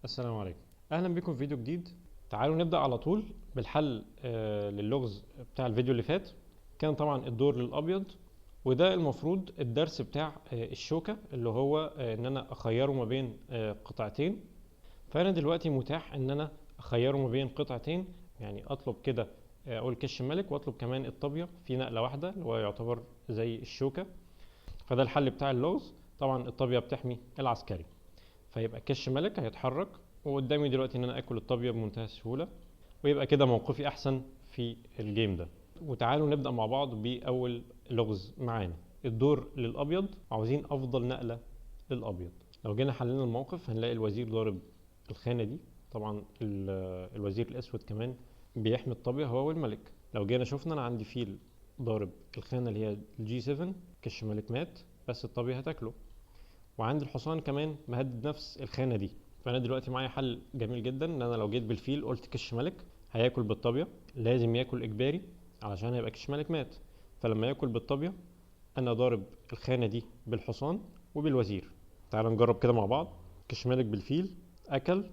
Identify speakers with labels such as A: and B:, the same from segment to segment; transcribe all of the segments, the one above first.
A: السلام عليكم. اهلا بكم في فيديو جديد. تعالوا نبدا على طول بالحل للغز بتاع الفيديو اللي فات. كان طبعا الدور للابيض، وده المفروض الدرس بتاع الشوكه اللي هو ان انا اخيره ما بين قطعتين. فانا دلوقتي متاح ان انا اخيره ما بين قطعتين، يعني اطلب كده اقول كش ملك واطلب كمان الطابيه في نقله واحده اللي هو يعتبر زي الشوكه. فده الحل بتاع اللغز. طبعا الطابيه بتحمي العسكري، فيبقى كش ملك هيتحرك وقدامي دلوقتي ان انا اكل الطابيه بمنتهى السهوله، ويبقى كده موقفي احسن في الجيم ده. وتعالوا نبدا مع بعض باول لغز معانا. الدور للابيض، عاوزين افضل نقله للابيض. لو جينا حللنا الموقف هنلاقي الوزير ضارب الخانه دي. طبعا الوزير الاسود كمان بيحمي الطابيه هو والملك. لو جينا شفنا انا عندي فيل ضارب الخانه اللي هي الجي 7، كش ملك مات بس الطابيه هتاكله. وعندي الحصان كمان مهدد نفس الخانه دي. فانا دلوقتي معايا حل جميل جدا، ان انا لو جيت بالفيل قلت كش ملك هياكل بالطابيه، لازم ياكل اجباري علشان هيبقى كش ملك مات. فلما ياكل بالطابيه انا ضارب الخانه دي بالحصان وبالوزير. تعال نجرب كده مع بعض. كش ملك بالفيل اكل،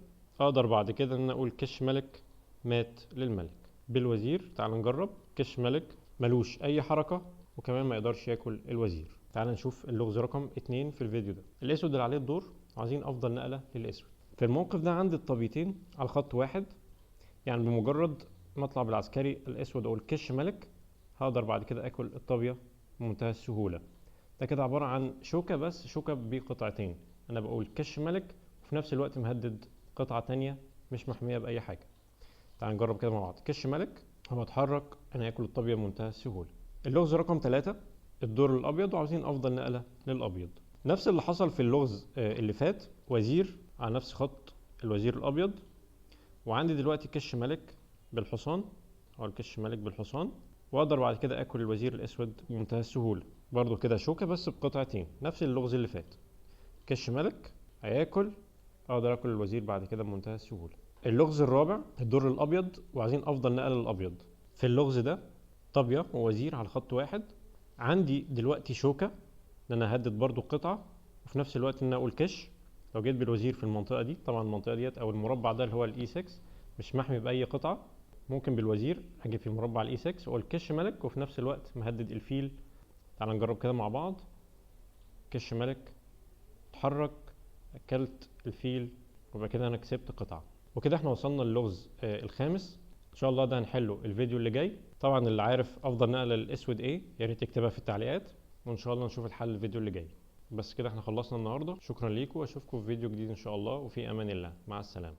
A: اقدر بعد كده ان انا اقول كش ملك مات للملك. بالوزير تعال نجرب. كش ملك ملوش اي حركه وكمان ما يقدرش ياكل الوزير. تعال نشوف اللغز رقم 2 في الفيديو ده. الاسود اللي عليه الدور، عايزين افضل نقله للاسود. في الموقف ده عندي الطابيتين على خط واحد، يعني بمجرد ما اطلع بالعسكري الاسود اقول كش ملك هقدر بعد كده اكل الطابيه بمنتهى السهوله. ده كده عباره عن شوكه، بس شوكه بقطعتين. انا بقول كش ملك وفي نفس الوقت مهدد قطعه تانية مش محميه باي حاجه. تعال نجرب كده مع بعض. كش ملك هو اتحرك انا اكل الطابيه بمنتهى السهوله. اللغز رقم 3، الدور الابيض وعاوزين افضل نقله للابيض. نفس اللي حصل في اللغز اللي فات، وزير على نفس خط الوزير الابيض، وعندي دلوقتي كش ملك بالحصان او الكش ملك بالحصان، واقدر بعد كده اكل الوزير الاسود بمنتهى السهوله. برضو كده شوكه بس بقطعتين، نفس اللغز اللي فات. كش ملك هياكل، اقدر اكل الوزير بعد كده بمنتهى السهوله. اللغز الرابع، الدور الابيض وعايزين افضل نقله للابيض. في اللغز ده طابيه ووزير على خط واحد، عندي دلوقتي شوكه ان انا اهدد برضو قطعه وفي نفس الوقت ان انا اقول كش. لو جيت بالوزير في المنطقه دي، طبعا المنطقه ديت او المربع ده اللي هو الاي 6 مش محمي باي قطعه، ممكن بالوزير اجي في مربع الاي 6 واقول كش ملك وفي نفس الوقت مهدد الفيل. تعال نجرب كده مع بعض. كش ملك اتحرك، اكلت الفيل، ويبقى كده انا كسبت قطعه. وكده احنا وصلنا للغز الخامس. ان شاء الله ده هنحله الفيديو اللي جاي. طبعا اللي عارف افضل نقله للاسود ايه يا ريت يكتبها في التعليقات، وان شاء الله نشوف الحل الفيديو اللي جاي. بس كده احنا خلصنا النهارده. شكرا ليكم واشوفكم في فيديو جديد ان شاء الله، وفي امان الله. مع السلامه.